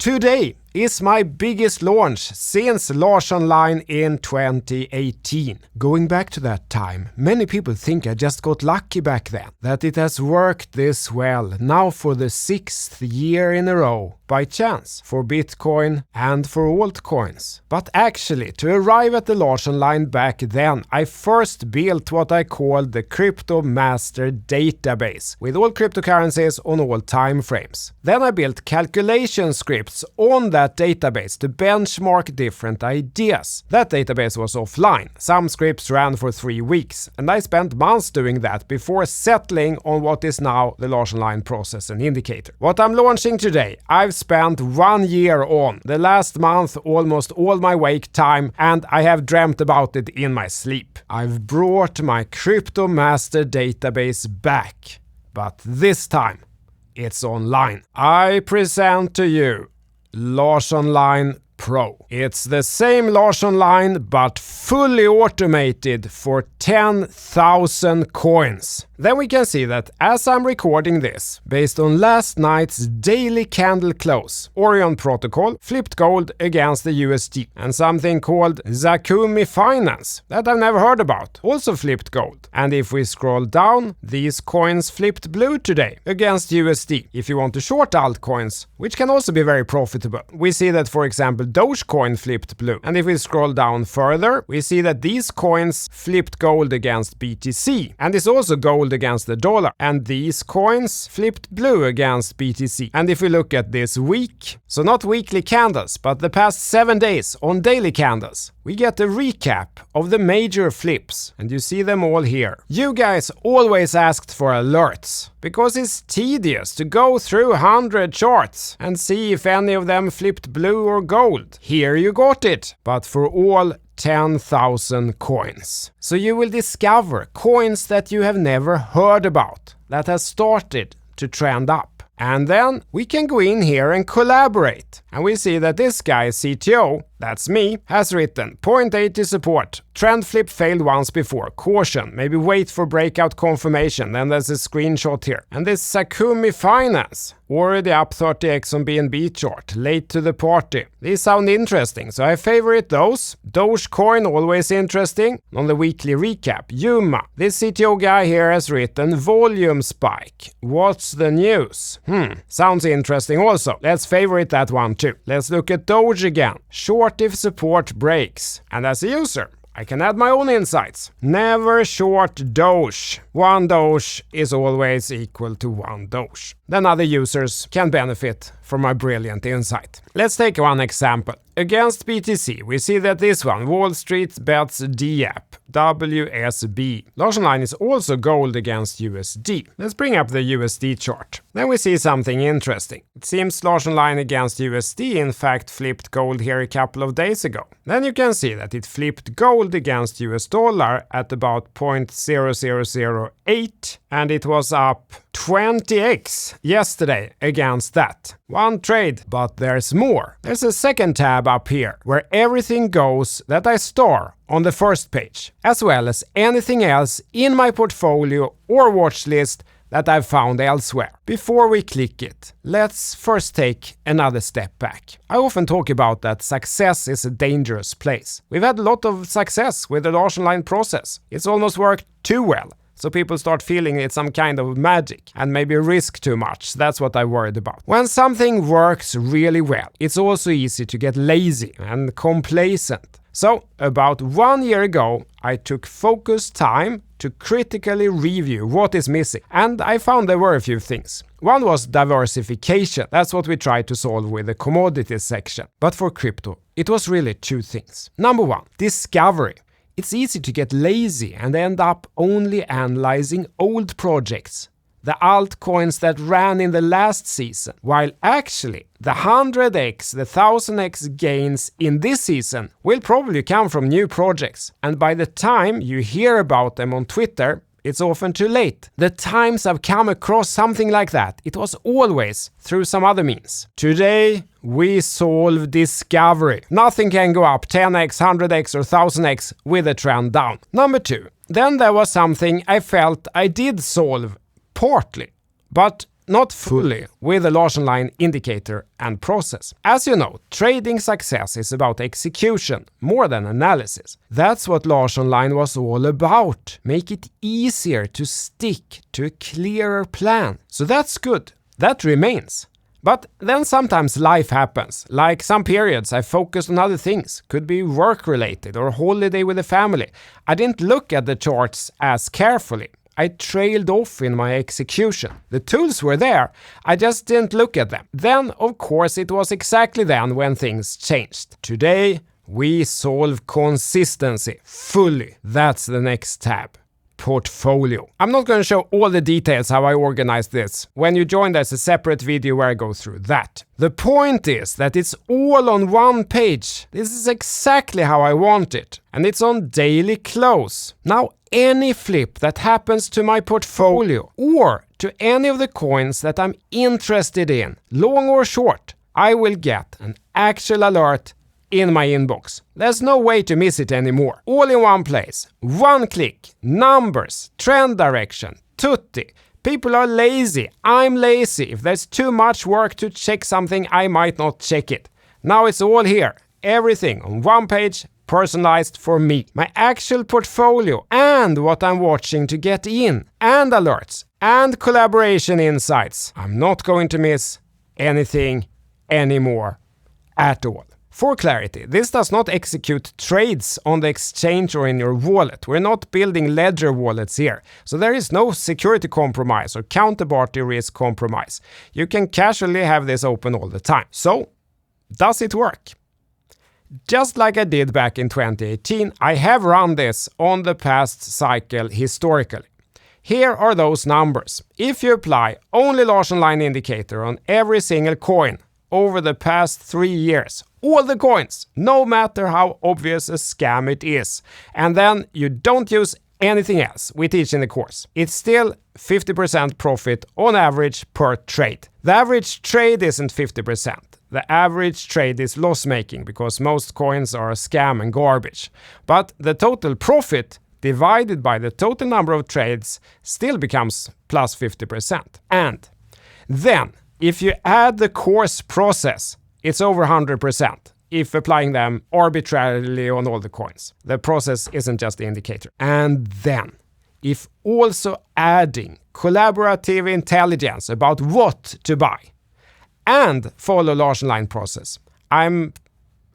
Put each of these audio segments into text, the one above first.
Today is my biggest launch since Larsson Line in 2018. Going back to that time, many people think I just got lucky back then, that it has worked this well now for the 6th year in a row, by chance, for Bitcoin and for altcoins. But actually, to arrive at the Larsson Line back then, I first built what I called the Crypto Master Database, with all cryptocurrencies on all time frames. Then I built calculation scripts on that database to benchmark different ideas. That database was offline. Some scripts ran for 3 weeks, and I spent months doing that before settling on what is now the Larsson Line process and indicator. What I'm launching today, I've spent 1 year on. The last month, almost all my wake time, and I have dreamt about it in my sleep. I've brought my Crypto Master Database back, but this time it's online. I present to you Larsson Line PRO. It's the same Larsson Line but fully automated for 10,000 coins. Then we can see that as I'm recording this, based on last night's daily candle close, Orion protocol flipped gold against the USD, and something called Zakumi Finance that I've never heard about also flipped gold. And if we scroll down, these coins flipped blue today against USD. If you want to short altcoins, which can also be very profitable, we see that, for example, Dogecoin flipped blue. And if we scroll down further, we see that these coins flipped gold against BTC, and it's also gold against the dollar, and these coins flipped blue against BTC. And if we look at this week, so not weekly candles, but the past 7 days on daily candles, we get a recap of the major flips, and you see them all here. You guys always asked for alerts, because it's tedious to go through 100 charts and see if any of them flipped blue or gold. Here you got it, but for all 10,000 coins. So you will discover coins that you have never heard about, that has started to trend up. And then we can go in here and collaborate. And we see that this guy, CTO, that's me, has written 0.80 support. Trend flip failed once before. Caution. Maybe wait for breakout confirmation. Then there's a screenshot here. And this Zakumi Finance, already up 30x on BNB chart. Late to the party. These sound interesting, so I favorite those. Dogecoin, always interesting. On the weekly recap, Yuma. This CTO guy here has written volume spike. What's the news? Sounds interesting also. Let's favorite that one too. Let's look at Doge again. Short if support breaks. And as a user, I can add my own insights. Never short Doge. 1 Doge is always equal to 1 Doge. Then other users can benefit from my brilliant insight. Let's take one example. Against BTC, we see that this one, Wall Street Bets DApp, WSB. Larsson Line is also gold against USD. Let's bring up the USD chart. Then we see something interesting. It seems Larsson Line against USD in fact flipped gold here a couple of days ago. Then you can see that it flipped gold against US dollar at about 0.0008, and it was up 20x yesterday against that. One trade, but there's more. There's a second tab up here where everything goes that I star on the first page, as well as anything else in my portfolio or watch list that I've found elsewhere. Before we click it, let's first take another step back. I often talk about that success is a dangerous place. We've had a lot of success with the Larsson Line process. It's almost worked too well. So people start feeling it's some kind of magic and maybe risk too much. That's what I worried about. When something works really well, it's also easy to get lazy and complacent. So, about 1 year ago, I took focused time to critically review what is missing. And I found there were a few things. One was diversification. That's what we tried to solve with the commodities section. But for crypto, it was really 2 things. Number 1, discovery. It's easy to get lazy and end up only analyzing old projects, the altcoins that ran in the last season, while actually the 100x, the 1000x gains in this season will probably come from new projects. And by the time you hear about them on Twitter, it's often too late. The times I've come across something like that, it was always through some other means. Today, we solve discovery. Nothing can go up 10x, 100x or 1000x with a trend down. Number 2, then there was something I felt I did solve partly, but not fully with the Larsson Line indicator and process. As you know, trading success is about execution more than analysis. That's what Larsson Line was all about. Make it easier to stick to a clearer plan. So that's good. That remains. But then sometimes life happens. Like some periods I focused on other things. Could be work related or holiday with the family. I didn't look at the charts as carefully. I trailed off in my execution. The tools were there, I just didn't look at them. Then, of course, it was exactly then when things changed. Today, we solve consistency fully. That's the next tab. Portfolio. I'm not going to show all the details how I organized this. When you join, there's a separate video where I go through that. The point is that it's all on one page. This is exactly how I want it. And it's on daily close. Now, any flip that happens to my portfolio or to any of the coins that I'm interested in, long or short, I will get an actual alert in my inbox. There's no way to miss it anymore. All in one place. One click. Numbers. Trend direction. Tutti. People are lazy. I'm lazy. If there's too much work to check something, I might not check it. Now it's all here. Everything on one page, personalized for me. My actual portfolio and what I'm watching to get in. And alerts. And collaboration insights. I'm not going to miss anything anymore at all. For clarity, this does not execute trades on the exchange or in your wallet. We're not building ledger wallets here. So there is no security compromise or counterparty risk compromise. You can casually have this open all the time. So, does it work? Just like I did back in 2018, I have run this on the past cycle historically. Here are those numbers. If you apply only Larsson Line indicator on every single coin over the past 3 years, all the coins, no matter how obvious a scam it is, and then you don't use anything else we teach in the course, it's still 50% profit on average per trade. The average trade isn't 50%. The average trade is loss-making because most coins are a scam and garbage. But the total profit divided by the total number of trades still becomes plus 50%. And then, if you add the course process, it's over 100% if applying them arbitrarily on all the coins. The process isn't just the indicator. And then, if also adding collaborative intelligence about what to buy and follow Larsson Line process, I'm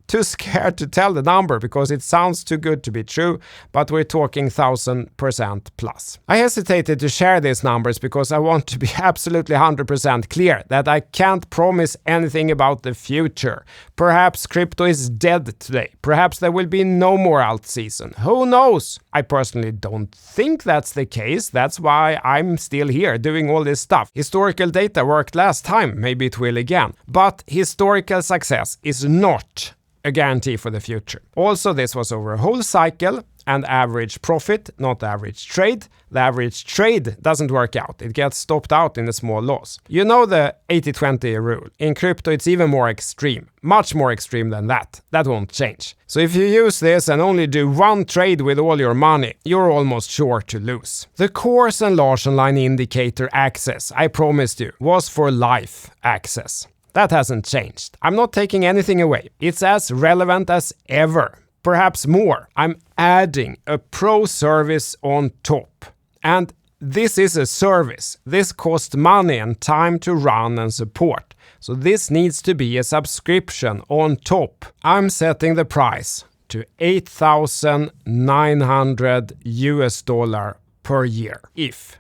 too scared to tell the number because it sounds too good to be true, but we're talking 1000% plus. I hesitated to share these numbers because I want to be absolutely 100% clear that I can't promise anything about the future. Perhaps crypto is dead today. Perhaps there will be no more alt season. Who knows? I personally don't think that's the case. That's why I'm still here doing all this stuff. Historical data worked last time. Maybe it will again. But historical success is not a guarantee for the future. Also, this was over a whole cycle and average profit, not average trade. The average trade doesn't work out. It gets stopped out in a small loss. You know the 80-20 rule. In crypto, it's even more extreme. Much more extreme than that. That won't change. So if you use this and only do one trade with all your money, you're almost sure to lose. The course and Larsson Line indicator access, I promised you, was for life access. That hasn't changed. I'm not taking anything away. It's as relevant as ever. Perhaps more. I'm adding a pro service on top. And this is a service. This costs money and time to run and support. So this needs to be a subscription on top. I'm setting the price to $8,900 per year if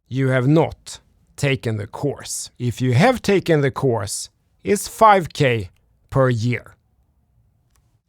you have not taken the course. If you have taken the course, it's $5,000 per year.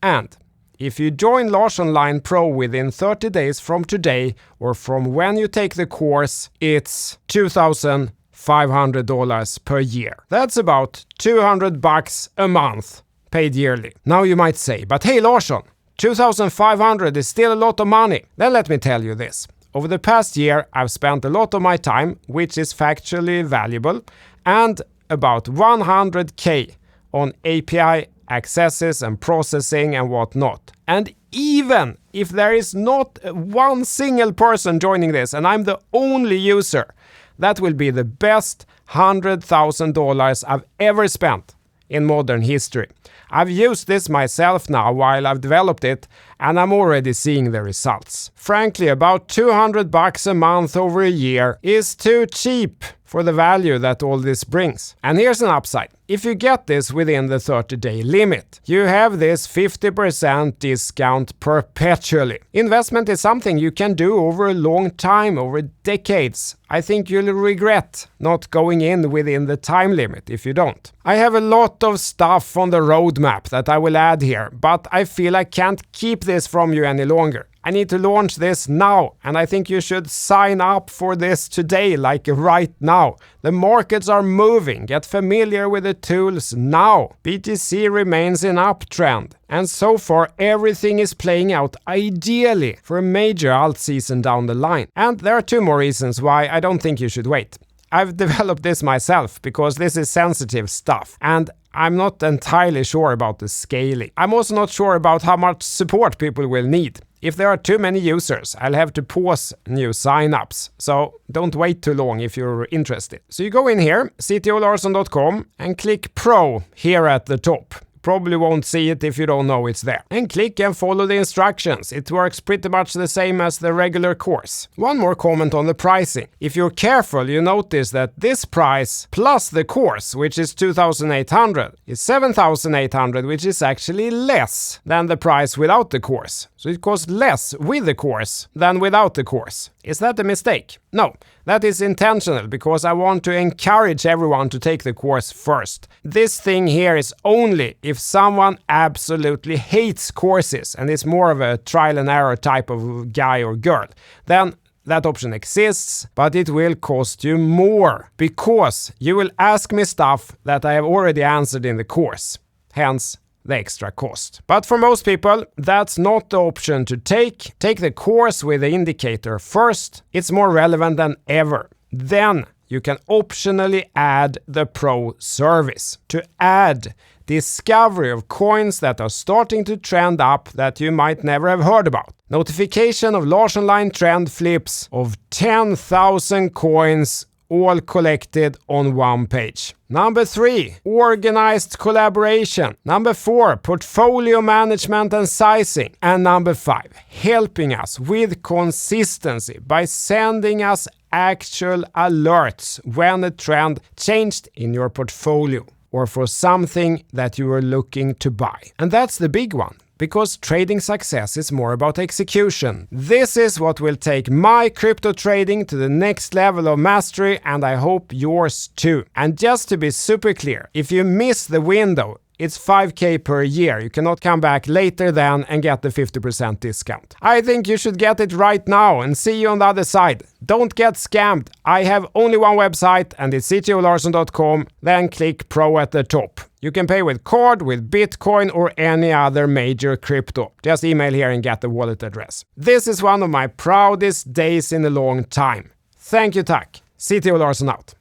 And if you join Larsson Line PRO within 30 days from today or from when you take the course, it's $2,500 per year. That's about $200 a month paid yearly. Now you might say, but hey Larsson, $2,500 is still a lot of money. Then let me tell you this. Over the past year, I've spent a lot of my time, which is factually valuable, and about $100,000 on API accesses and processing and whatnot. And even if there is not one single person joining this and I'm the only user, That will be the best $100,000 I've ever spent in modern history. I've used this myself now while I've developed it, and I'm already seeing the results. Frankly, about $200 a month over a year is too cheap for the value that all this brings. And here's an upside. If you get this within the 30-day limit, you have this 50% discount perpetually. Investment is something you can do over a long time, over decades. I think you'll regret not going in within the time limit if you don't. I have a lot of stuff on the roadmap that I will add here, but I feel I can't keep this from you any longer. I need to launch this now, and I think you should sign up for this today, like right now. The markets are moving. Get familiar with the tools now. BTC remains in uptrend, and so far everything is playing out ideally for a major alt season down the line. And there are 2 more reasons why I don't think you should wait. I've developed this myself because this is sensitive stuff, and I'm not entirely sure about the scaling. I'm also not sure about how much support people will need. If there are too many users, I'll have to pause new signups, so don't wait too long if you're interested. So you go in here, ctolarsson.com, and click Pro here at the top. Probably won't see it if you don't know it's there. And click and follow the instructions. It works pretty much the same as the regular course. One more comment on the pricing. If you're careful, you notice that this price plus the course, which is $2,800, is $7,800, which is actually less than the price without the course. So it costs less with the course than without the course. Is that a mistake? No, that is intentional because I want to encourage everyone to take the course first. This thing here is only if someone absolutely hates courses and is more of a trial and error type of guy or girl. Then that option exists, but it will cost you more because you will ask me stuff that I have already answered in the course. Hence, the extra cost. But for most people, that's not the option to take. Take the course with the indicator first. It's more relevant than ever. Then you can optionally add the Pro service to add discovery of coins that are starting to trend up that you might never have heard about. Notification of Larsson Line trend flips of 10,000 coins all collected on one page. Number 3, organized collaboration. Number 4, portfolio management and sizing. And number 5, helping us with consistency by sending us actual alerts when a trend changed in your portfolio or for something that you were looking to buy. And that's the big one. Because trading success is more about execution. This is what will take my crypto trading to the next level of mastery, and I hope yours too. And just to be super clear, if you miss the window, it's 5K per year. You cannot come back later then and get the 50% discount. I think you should get it right now and see you on the other side. Don't get scammed. I have only one website and it's ctolarsson.com. Then click Pro at the top. You can pay with card, with Bitcoin or any other major crypto. Just email here and get the wallet address. This is one of my proudest days in a long time. Thank you, tack. CT Larsson out.